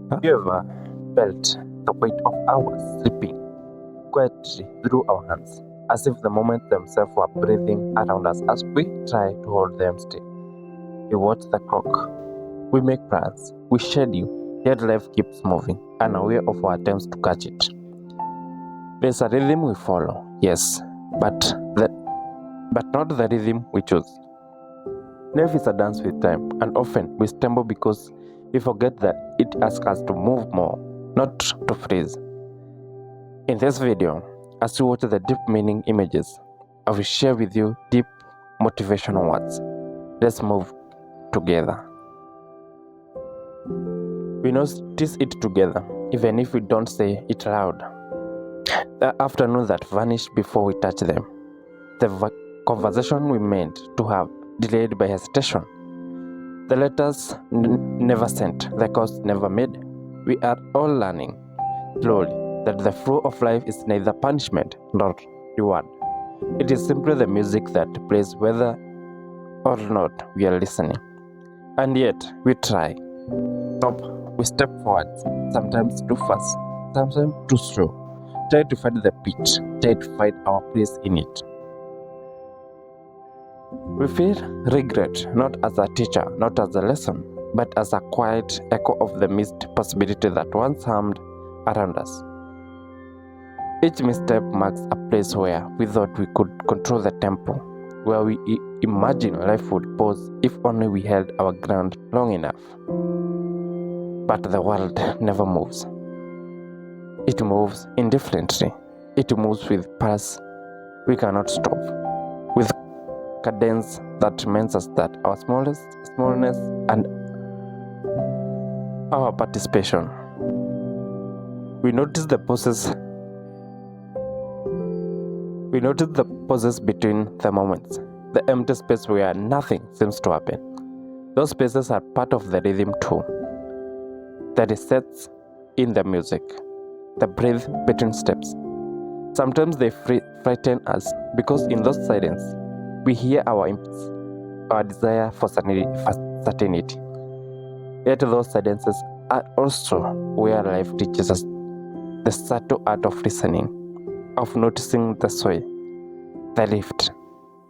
Have you ever felt the weight of hours slipping quietly through our hands, as if the moments themselves were breathing around us as we try to hold them still? We watch the clock, we make plans, we schedule, yet life keeps moving, unaware of our attempts to catch it. There's a rhythm we follow, yes, but not the rhythm we choose. Life is a dance with time, and often we stumble because we forget that it asks us to move more, not to freeze. In this video, as you watch the deep meaning images, I will share with you deep motivational words. Let's move together. We notice it together, even if we don't say it loud. The afternoons that vanished before we touch them. The conversation we meant to have delayed by hesitation. The letters never sent, the calls never made. We are all learning, slowly, that the flow of life is neither punishment nor reward. It is simply the music that plays whether or not we are listening. And yet, we try. Stop. We step forward, sometimes too fast, sometimes too slow. Try to find the pitch, try to find our place in it. We feel regret not as a teacher, not as a lesson, but as a quiet echo of the missed possibility that once hummed around us. Each misstep marks a place where we thought we could control the tempo, where we imagined life would pause if only we held our ground long enough. But the world never moves. It moves indifferently. It moves with pulse we cannot stop, with cadence that reminds us that our smallness and our participation. We notice the pauses between the moments, the empty space where nothing seems to happen. Those spaces are part of the rhythm too. The resets in the music, the breath between steps. Sometimes they frighten us because in those silence, we hear our desire for certainty. Yet those silences are also where life teaches us the subtle art of listening, of noticing the sway, the lift,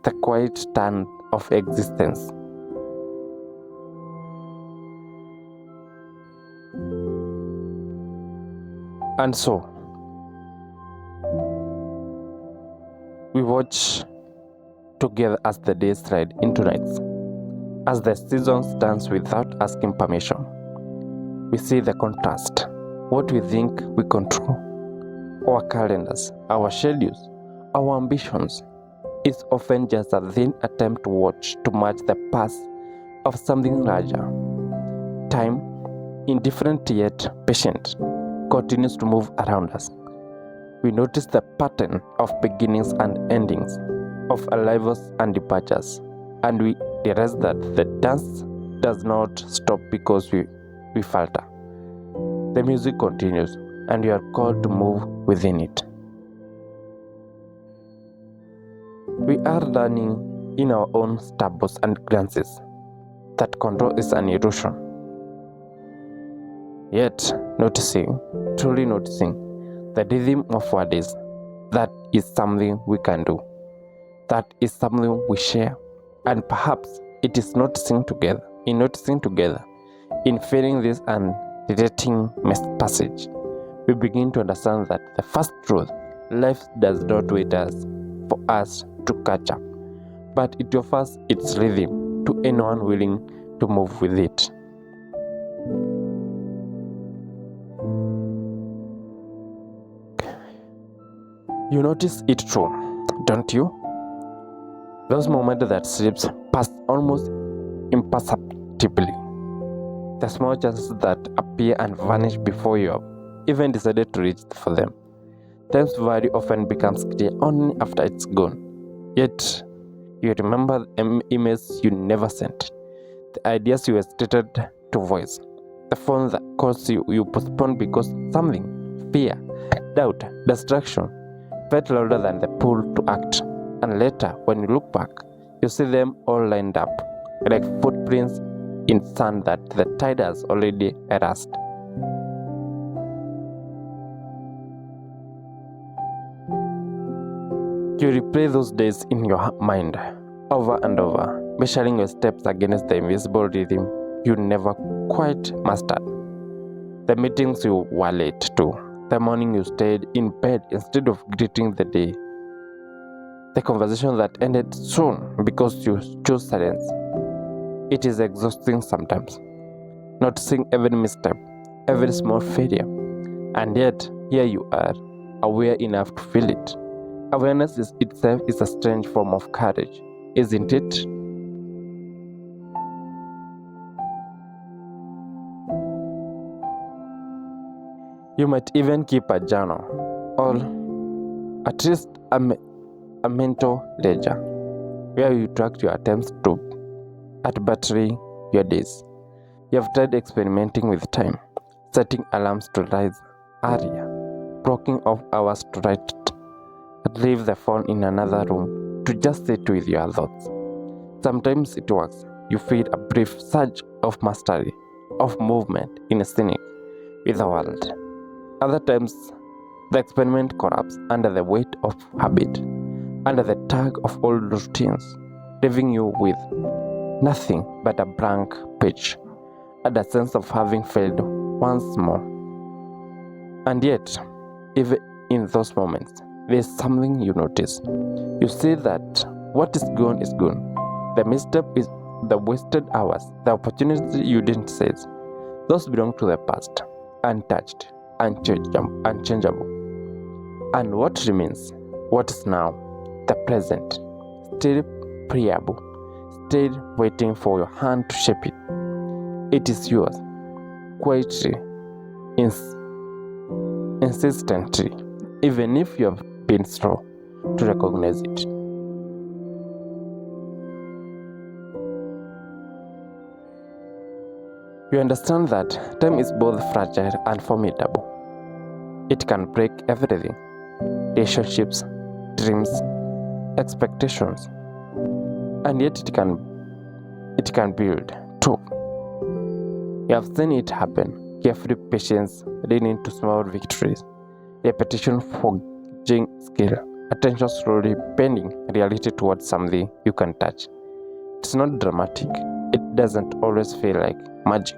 the quiet turn of existence. And so, we watch together as the days slide into nights, as the seasons dance without asking permission. We see the contrast, what we think we control, our calendars, our schedules, our ambitions, is often just a thin attempt to watch to match the path of something larger. Time, indifferent yet patient, continues to move around us. We notice the pattern of beginnings and endings, of arrivals and departures, and we realize that the dance does not stop because we falter. The music continues, and we are called to move within it. We are learning in our own stumbles and glances that control is an illusion. Yet, truly noticing, the rhythm of our days, that is something we can do. That is something we share, and perhaps it is noticing together, in feeling this and relating passage, we begin to understand that the first truth, life does not wait for us to catch up, but it offers its rhythm to anyone willing to move with it. You notice it too, don't you? Those moments that slips past almost imperceptibly. The small chances that appear and vanish before you have even decided to reach for them. Time's value often becomes clear only after it's gone. Yet, you remember the emails you never sent, the ideas you hesitated to voice, the phone that calls you postponed because something, fear, doubt, distraction, felt louder than the pull to act. And later, when you look back, you see them all lined up, like footprints in sand that the tide has already erased. You replay those days in your mind over and over, measuring your steps against the invisible rhythm you never quite mastered. The meetings you were late to, the morning you stayed in bed instead of greeting the day, the conversation that ended soon because you chose silence. It is exhausting sometimes, noticing every misstep, every small failure, and yet here you are, aware enough to feel it. Awareness itself is a strange form of courage, isn't it? You might even keep a journal, or at least a mental ledger, where you track your attempts at bettering your days. You have tried experimenting with time, setting alarms to rise earlier, blocking off hours to write, and leave the phone in another room to just sit with your thoughts. Sometimes it works. You feel a brief surge of mastery, of movement in sync with the world. Other times, the experiment collapses under the weight of habit, under the tug of old routines, leaving you with nothing but a blank page and a sense of having failed once more. And yet, even in those moments, there's something you notice. You see that what is gone is gone. The misstep is the wasted hours, the opportunity you didn't seize. Those belong to the past, untouched, unchangeable. And what remains, what is now, the present, still pliable, still waiting for your hand to shape it. It is yours, quietly, insistently, even if you have been slow to recognize it. You understand that time is both fragile and formidable. It can break everything: relationships, dreams, expectations, and yet it can build too. You have seen it happen: carefree patience leading to small victories, repetition forging skill, attention slowly bending reality towards something you can touch. It's not dramatic. It doesn't always feel like magic,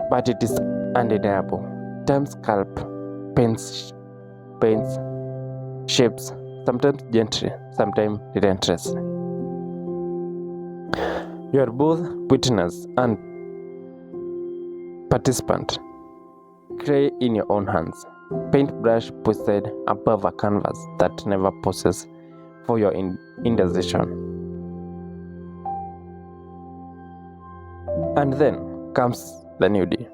but it is undeniable. Time sculpt, paints, shapes, sometimes gently, sometimes relentlessly. You are both witness and participant. Clay in your own hands, paintbrush posted above a canvas that never pauses for your indecision. And then comes the new day.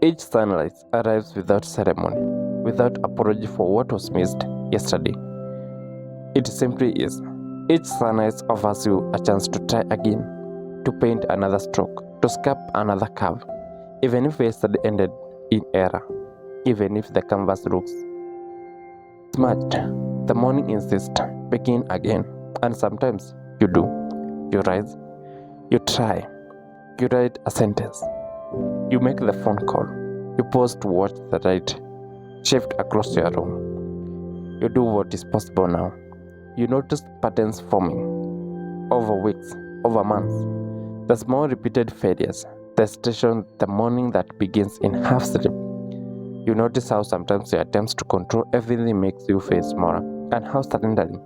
Each sunrise arrives without ceremony, without apology for what was missed yesterday. It simply is. Each sunrise offers you a chance to try again, to paint another stroke, to sculpt another curve, even if yesterday ended in error, even if the canvas looks smudged. The morning insists, begin again, and sometimes you do. You rise, you try, you write a sentence, you make the phone call, you pause to watch the light shift across your room. You do what is possible now. You notice patterns forming over weeks, over months. The small repeated failures, the station, the morning that begins in half sleep. You notice how sometimes your attempts to control everything makes you feel smaller, and how surrendering,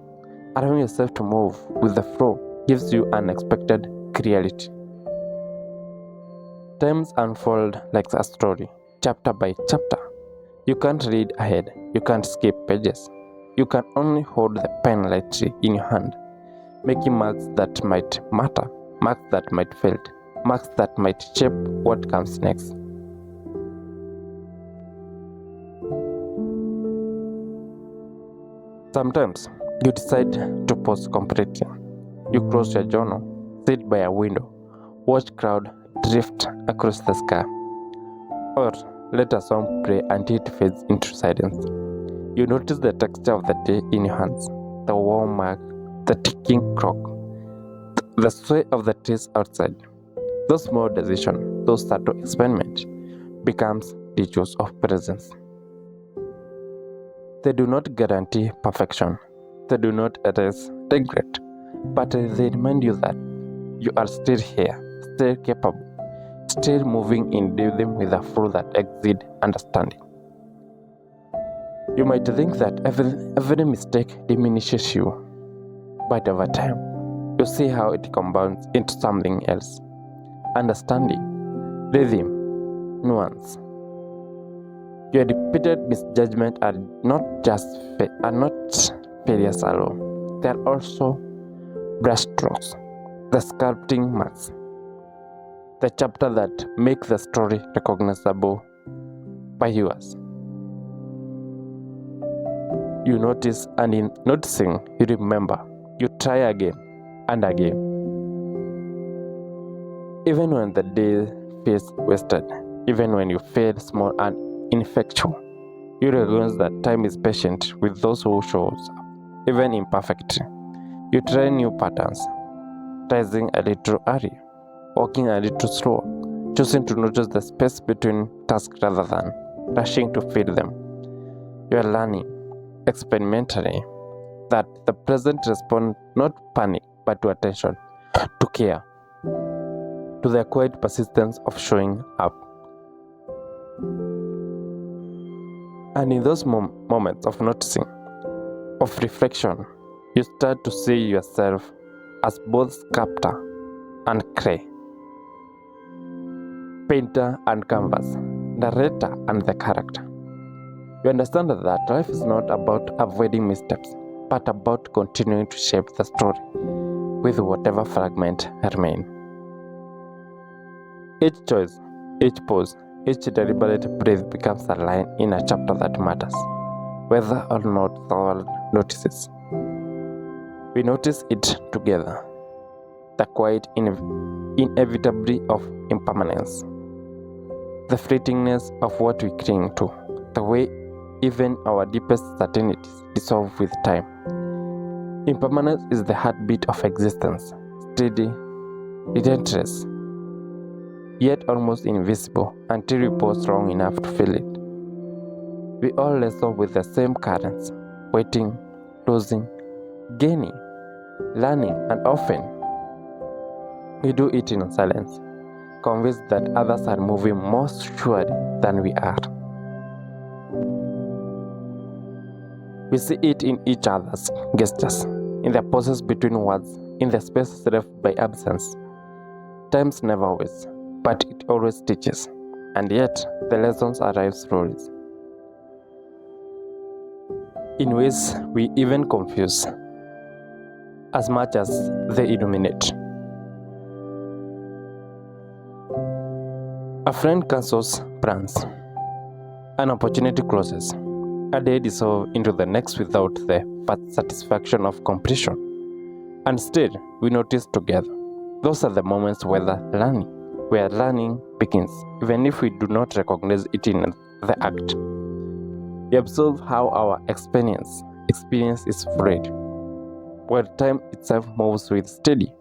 allowing yourself to move with the flow, gives you unexpected clarity. Times unfold like a story, chapter by chapter. You can't read ahead, you can't skip pages. You can only hold the pen lightly in your hand, making marks that might matter, marks that might fail, marks that might shape what comes next. Sometimes you decide to pause completely. You close your journal, sit by a window, watch cloud drift across the sky, or let a song play until it fades into silence. You notice the texture of the day in your hands, the warm mug, the ticking clock, the sway of the trees outside. Those small decisions, those subtle experiments, becomes rituals of presence. They do not guarantee perfection, They do not erase regret, but they remind you that you are still here, still capable, still moving in rhythm with a flow that exceeds understanding. You might think that every mistake diminishes you, but over time, you see how it compounds into something else. Understanding, rhythm, nuance. Your repeated misjudgments are not failures alone. They are also brushstrokes, the sculpting marks, the chapter that make the story recognizable by viewers. You notice, and in noticing, you remember. You try again and again. Even when the day feels wasted, even when you feel small and ineffectual, you recognize that time is patient with those who shows up, even imperfectly. You try new patterns, rising a little early, walking a little slower, choosing to notice the space between tasks rather than rushing to fill them. You are learning, experimentally, that the present responds not panic but to attention, to care, to the quiet persistence of showing up. And in those moments of noticing, of reflection, you start to see yourself as both sculptor and clay, painter and canvas, narrator and the character. You understand that life is not about avoiding missteps, but about continuing to shape the story with whatever fragment remain. Each choice, each pause, each deliberate breath becomes a line in a chapter that matters, whether or not the world notices. We notice it together, the quiet inevitably of impermanence, the fleetingness of what we cling to, the way even our deepest certainties dissolve with time. Impermanence is the heartbeat of existence, steady, relentless, yet almost invisible until we pause long enough to feel it. We all wrestle with the same currents, waiting, losing, gaining, learning, and often we do it in silence, convinced that others are moving more surely than we are. We see it in each other's gestures, in the pauses between words, in the spaces left by absence. Time never waits, but it always teaches, and yet the lessons arrive slowly, in ways we even confuse, as much as they illuminate. A friend cancels plans. An opportunity closes. A day dissolves into the next without the satisfaction of completion. And still, we notice together. Those are the moments where learning begins, even if we do not recognize it in the act. We observe how our experience is fluid, while time itself moves with steady,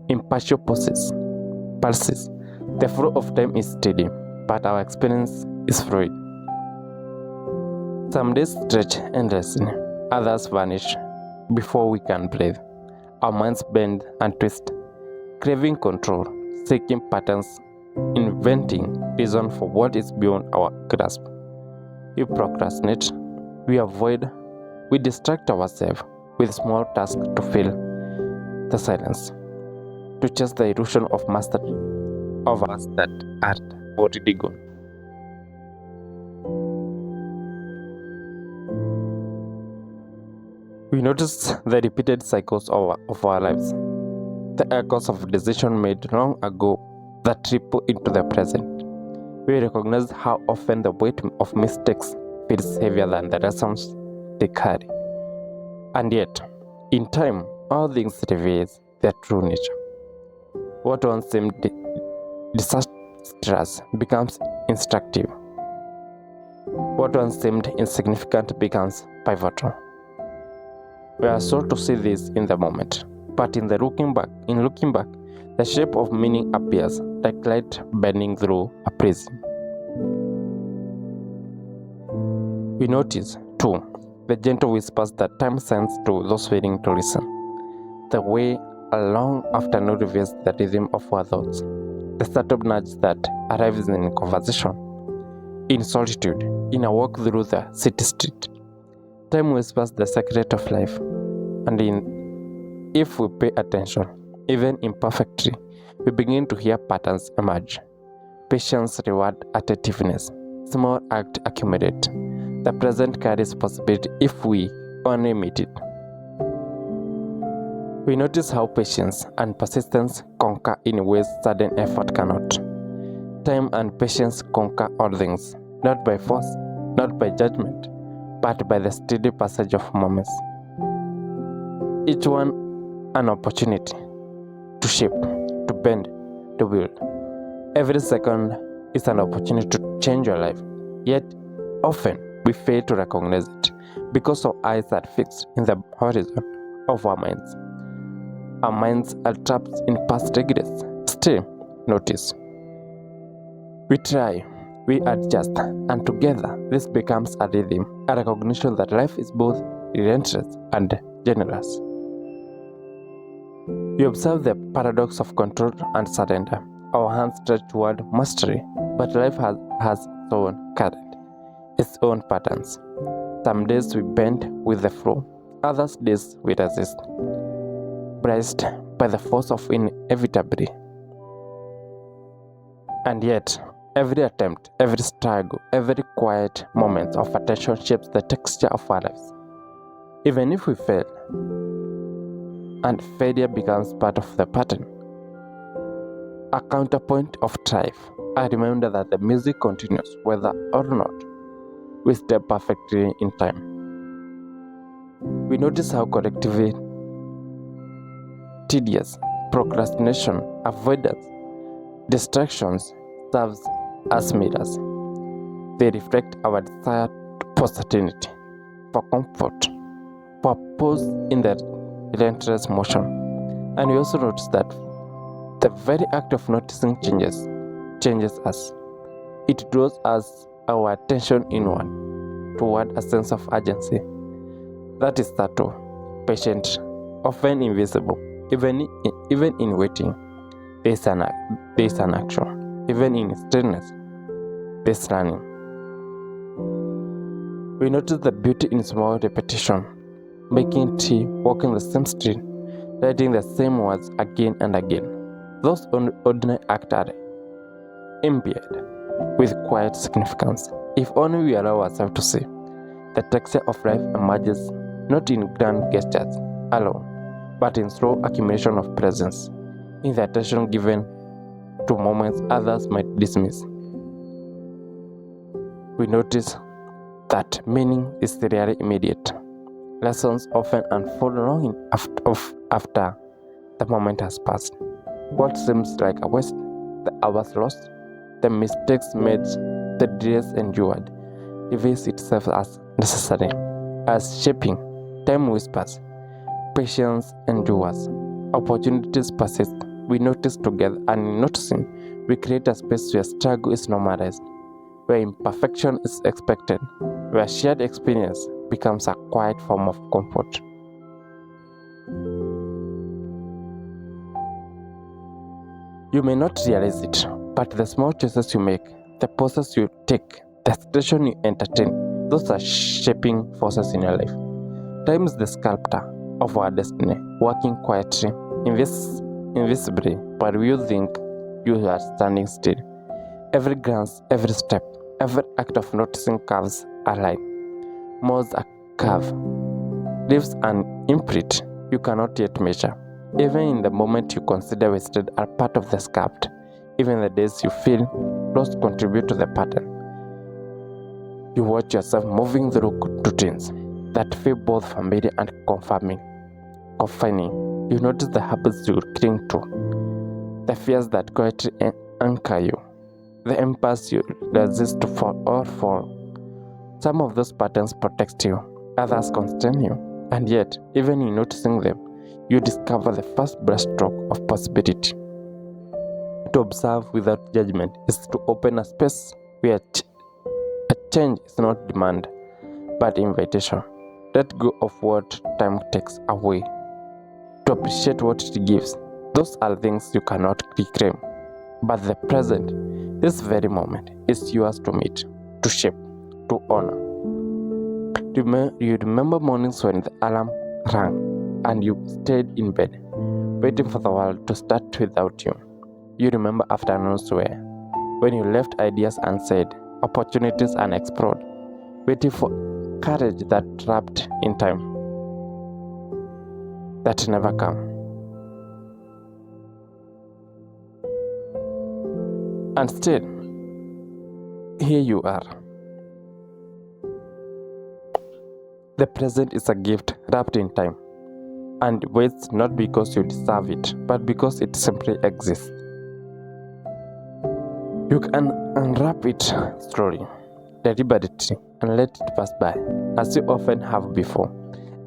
impartial pulses. The flow of time is steady, but our experience is fluid. Some days stretch endlessly, others vanish before we can breathe. Our minds bend and twist, craving control, seeking patterns, inventing reason for what is beyond our grasp. We procrastinate, we avoid, we distract ourselves with small tasks to fill the silence, to chase the illusion of mastery of us that are already gone. We notice the repeated cycles of our lives, the echoes of decisions made long ago that ripple into the present. We recognize how often the weight of mistakes feels heavier than the lessons they carry. And yet, in time, all things reveal their true nature. What once seemed disastrous becomes instructive. What once seemed insignificant becomes pivotal. We are slow to see this in the moment, but in looking back, the shape of meaning appears like light bending through a prism. We notice, too, the gentle whispers that time sends to those waiting to listen, the way a long afternoon reveals the rhythm of our thoughts, the subtle nudge that arrives in conversation, in solitude, in a walk through the city street. Time whispers the secret of life, and if we pay attention, even imperfectly, we begin to hear patterns emerge. Patience reward attentiveness. Small acts accumulate. The present carries possibility if we only meet it. We notice how patience and persistence conquer in ways sudden effort cannot. Time and patience conquer all things, not by force, not by judgment, but by the steady passage of moments. Each one an opportunity to shape, to bend, to build. Every second is an opportunity to change your life, yet often we fail to recognize it because our eyes are fixed in the horizon of our minds. Our minds are trapped in past regrets. Still, notice. We try, we adjust, and together this becomes a rhythm, a recognition that life is both relentless and generous. We observe the paradox of control and surrender. Our hands stretch toward mastery, but life has its own current, its own patterns. Some days we bend with the flow, other days we resist, braced by the force of inevitably. And yet, every attempt, every struggle, every quiet moment of attention shapes the texture of our lives. Even if we fail, and failure becomes part of the pattern, a counterpoint of strife, a reminder that the music continues whether or not we step perfectly in time. We notice how collectively tedious, procrastination, avoidance, distractions serves as mirrors. They reflect our desire for certainty, for comfort, for pause in the relentless motion. And we also notice that the very act of noticing changes us. It draws our attention inward, toward a sense of urgency that is subtle, patient, often invisible. Even in waiting, there is an action. Even in stillness, there is learning. We notice the beauty in small repetition, making tea, walking the same street, writing the same words again and again. Those ordinary acts are imbued with quiet significance. If only we allow ourselves to see, the texture of life emerges not in grand gestures alone, but in slow accumulation of presence, in the attention given to moments others might dismiss. We notice that meaning is rarely immediate. Lessons often unfold long after the moment has passed. What seems like a waste, the hours lost, the mistakes made, the delays endured, reveals itself as necessary, as shaping. Time whispers, patience endures, opportunities persist. We notice together, and in noticing, we create a space where struggle is normalized, where imperfection is expected, where shared experience becomes a quiet form of comfort. You may not realize it, but the small choices you make, the pauses you take, the situation you entertain, those are shaping forces in your life. Time is the sculptor of our destiny, working quietly, invisibly, but you think you are standing still. Every glance, every step, every act of noticing carves a line, molds a curve, leaves an imprint you cannot yet measure. Even in the moment you consider wasted are part of the sculpt. Even the days you feel lost contribute to the pattern. You watch yourself moving through routines that feel both familiar and confining. You notice the habits you cling to, the fears that quietly anchor you, the impulse you resist to fall. Some of those patterns protect you, others constrain you, and yet, even in noticing them, you discover the first brushstroke of possibility. To observe without judgment is to open a space where a change is not demand, but invitation. Let go of what time takes away to appreciate what it gives. Those are things you cannot reclaim. But the present, this very moment, is yours to meet, to shape, to honor. You remember mornings when the alarm rang and you stayed in bed, waiting for the world to start without you. You remember afternoons when you left ideas unsaid, opportunities unexplored, waiting for courage that wrapped in time, that never come. And still, here you are. The present is a gift wrapped in time, and waits not because you deserve it, but because it simply exists. You can unwrap it slowly, deliberately, and let it pass by, as you often have before.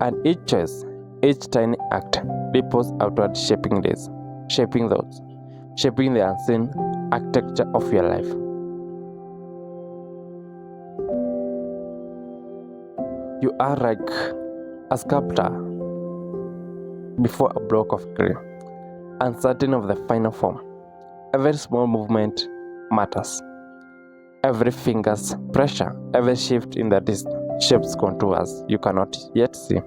And each choice, each tiny act, ripples outward, shaping days, shaping thoughts, shaping the unseen architecture of your life. You are like a sculptor before a block of clay, uncertain of the final form. Every small movement matters. Every finger's pressure, every shift in the disc shapes contours you cannot yet see.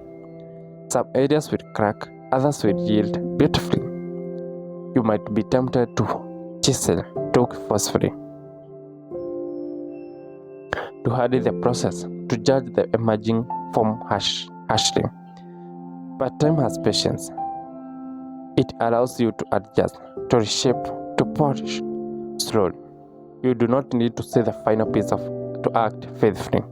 Some areas will crack, others will yield beautifully. You might be tempted to chisel, talk forcefully, to hurry the process, to judge the emerging form harshly. But time has patience. It allows you to adjust, to reshape, to polish slowly. You do not need to see the final piece to act faithfully.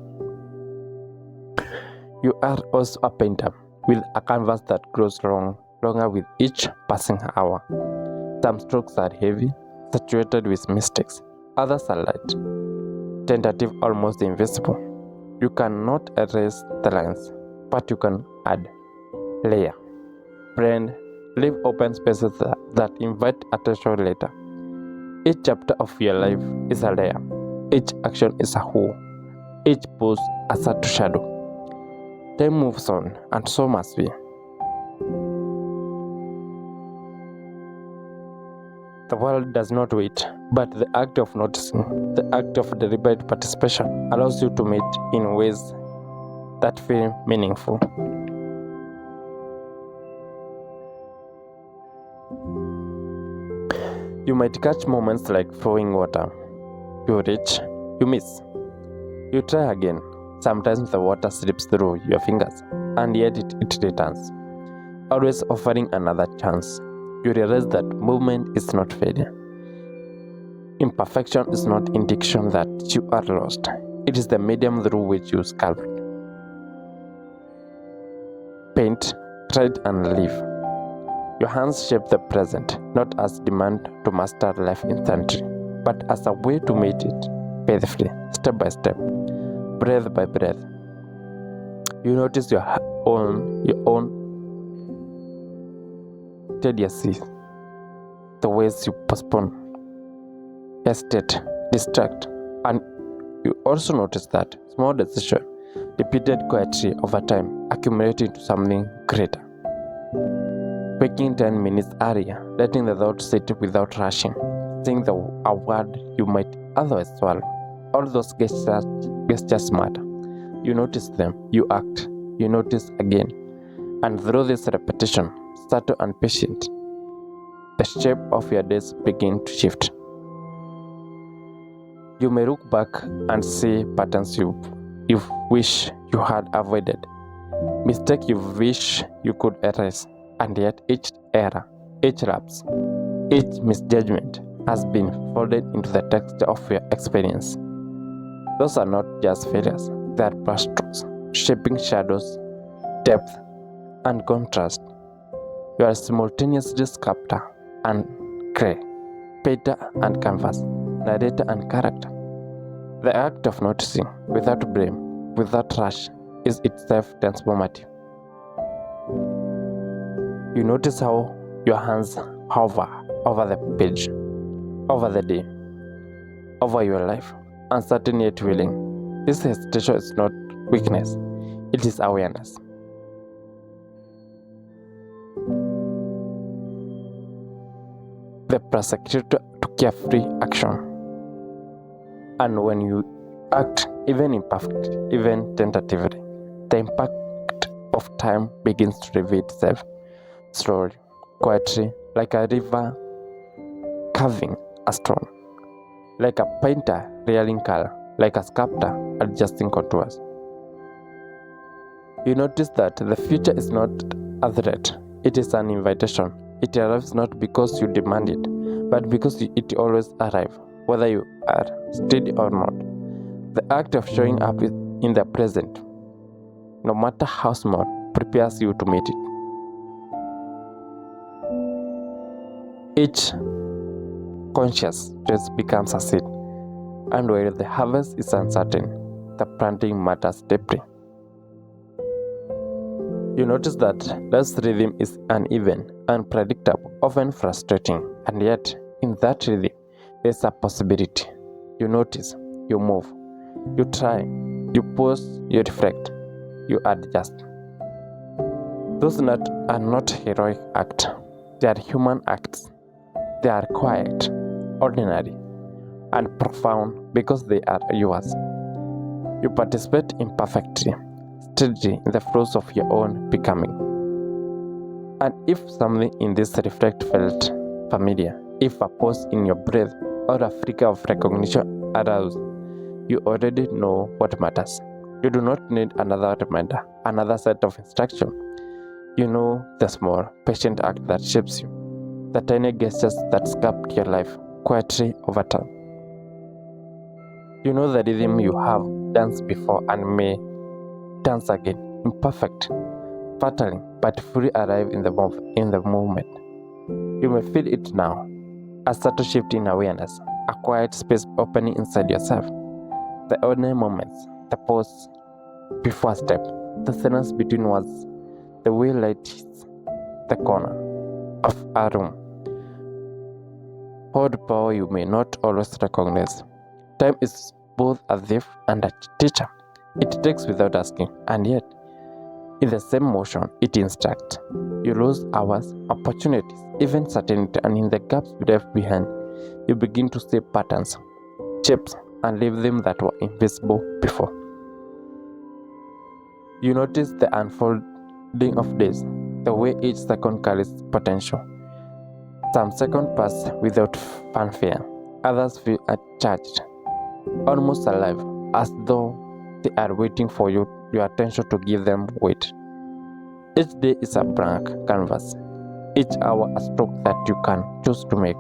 You are also a painter with a canvas that grows longer with each passing hour. Some strokes are heavy, saturated with mistakes. Others are light, tentative, almost invisible. You cannot erase the lines, but you can add, layer, blend, leave open spaces that invite attention later. Each chapter of your life is a layer. Each action is a whole. Each pose a subtle shadow. Time moves on, and so must we. The world does not wait, but the act of noticing, the act of deliberate participation, allows you to meet in ways that feel meaningful. You might catch moments like flowing water. You reach, you miss. You try again. Sometimes the water slips through your fingers, and yet it returns, always offering another chance. You realize that movement is not failure. Imperfection is not indication that you are lost. It is the medium through which you sculpt, paint, write, and live. Your hands shape the present, not as demand to master life instantly, but as a way to meet it faithfully, step by step, breath by breath. You notice your own tediousness, the ways you postpone, hesitate, distract, and you also notice that small decisions, repeated quietly over time, accumulate into something greater. Waking 10 minutes earlier, letting the thought sit without rushing, saying a word you might otherwise swallow. All those gestures matter. You notice them, you act, you notice again. And through this repetition, subtle and patient, the shape of your days begin to shift. You may look back and see patterns you wish you had avoided, mistakes you wish you could erase, and yet each error, each lapse, each misjudgment has been folded into the texture of your experience. Those are not just failures, they are brushstrokes, shaping shadows, depth, and contrast. You are simultaneously sculptor and clay, painter and canvas, narrator and character. The act of noticing, without blame, without rush, is itself transformative. You notice how your hands hover over the page, over the day, over your life, uncertain yet willing. This hesitation is not weakness, It is awareness. The prosecutor to carefree action. And when you act, even imperfect, even tentatively, the impact of time begins to reveal itself slowly, quietly, like a river carving a stone, like a painter revealing color, like a sculptor adjusting contours. You notice that the future is not a threat, it is an invitation. It arrives not because you demand it, but because it always arrives, whether you are steady or not. The act of showing up in the present, no matter how small, prepares you to meet it. Each conscious trace becomes a seed, and where the harvest is uncertain, the planting matters deeply. You notice that life's rhythm is uneven, unpredictable, often frustrating, and yet in that rhythm, there's a possibility. You notice, you move, you try, you pause, you reflect, you adjust. Those are not heroic acts, they are human acts. They are quiet, ordinary, and profound because they are yours. You participate imperfectly, steadily in the flows of your own becoming. And if something in this reflect felt familiar, if a pause in your breath or a flicker of recognition aroused, you already know what matters. You do not need another reminder, another set of instruction. You know the small, patient act that shapes you, the tiny gestures that sculpt your life quietly over time. You know the rhythm you have danced before and may dance again, imperfect, faltering, but fully arrive in the moment. You may feel it now, a subtle shift in awareness, a quiet space opening inside yourself. The ordinary moments, the pause before a step, the silence between words, the way light hits the corner of a room. Hold power you may not always recognize. Time is both a thief and a teacher. It takes without asking, and yet, in the same motion, it instructs. You lose hours, opportunities, even certainty, and in the gaps left behind, you begin to see patterns, shapes, and leave them that were invisible before. You notice the unfolding of days, the way each second carries potential. Some seconds pass without fanfare, others feel charged, almost alive, as though they are waiting for your attention to give them weight. Each day is a blank canvas, each hour a stroke that you can choose to make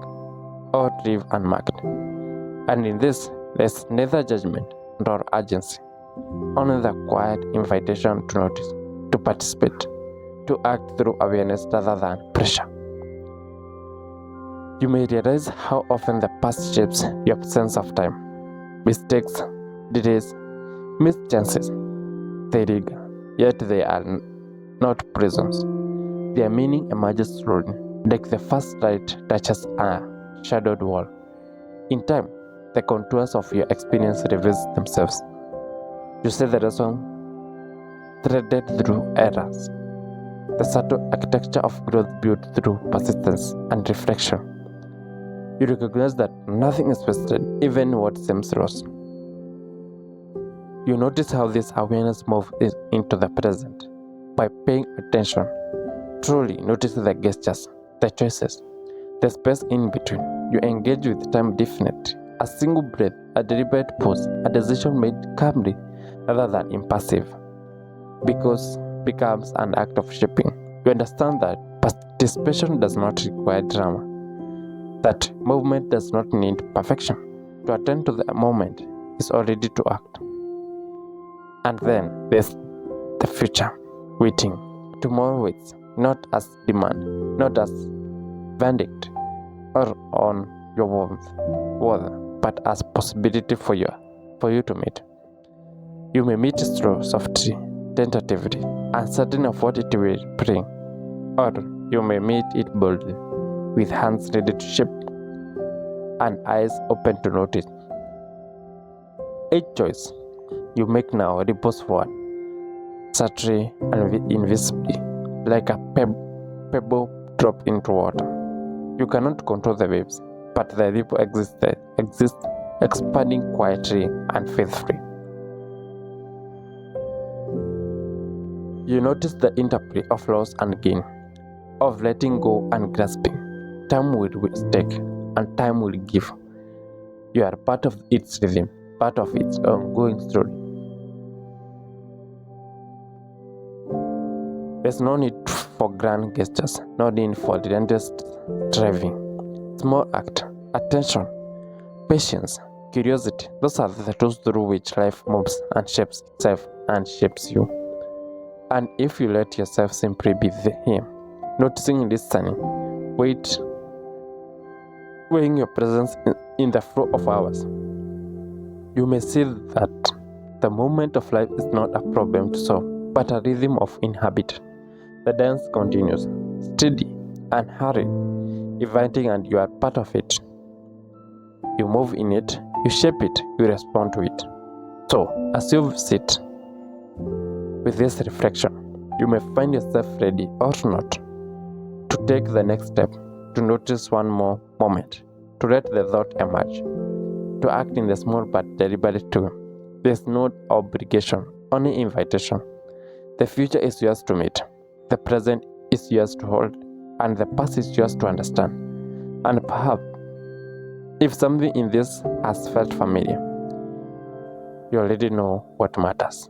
or leave unmarked. And in this, there's neither judgment nor urgency, only the quiet invitation to notice, to participate, to act through awareness rather than pressure. You may realize how often the past shapes your sense of time. Mistakes, delays, missed chances. They linger, yet they are not prisons. Their meaning emerges slowly, like the first light touches a shadowed wall. In time, the contours of your experience reveal themselves. You see the lesson threaded through errors, the subtle architecture of growth built through persistence and reflection. You recognize that nothing is wasted, even what seems lost. You notice how this awareness moves into the present. By paying attention, truly notice the gestures, the choices, the space in between. You engage with time differently. A single breath, a deliberate pause, a decision made calmly rather than impulsive, because becomes an act of shaping. You understand that participation does not require drama, that movement does not need perfection. To attend to the moment is already to act. And then there's the future, waiting. Tomorrow waits, not as demand, not as verdict, or on your worth, but as possibility for you to meet. You may meet it softly, tentatively, uncertain of what it will bring, or you may meet it boldly, with hands ready to shape and eyes open to notice. Each choice you make now ripples forward, subtly and invisibly, like a pebble drop into water. You cannot control the waves, but the ripple exists, expanding quietly and faithfully. You notice the interplay of loss and gain, of letting go and grasping. Time will take, and time will give. You are part of its rhythm, part of its ongoing story. There's no need for grand gestures, no need for relentless striving. Small act, attention, patience, curiosity, those are the tools through which life moves and shapes itself and shapes you. And if you let yourself simply be here, noticing, listening, weighing your presence in the flow of hours, you may see that the moment of life is not a problem to solve, but a rhythm of inhabit. The dance continues, steady and hurried, inviting, and you are part of it. You move in it, you shape it, you respond to it. So, as you sit with this reflection, you may find yourself ready or not to take the next step, to notice one more moment, to let the thought emerge, to act in the small but deliberate way. There's no obligation, only invitation. The future is yours to meet, the present is yours to hold, and the past is yours to understand. And perhaps, if something in this has felt familiar, you already know what matters.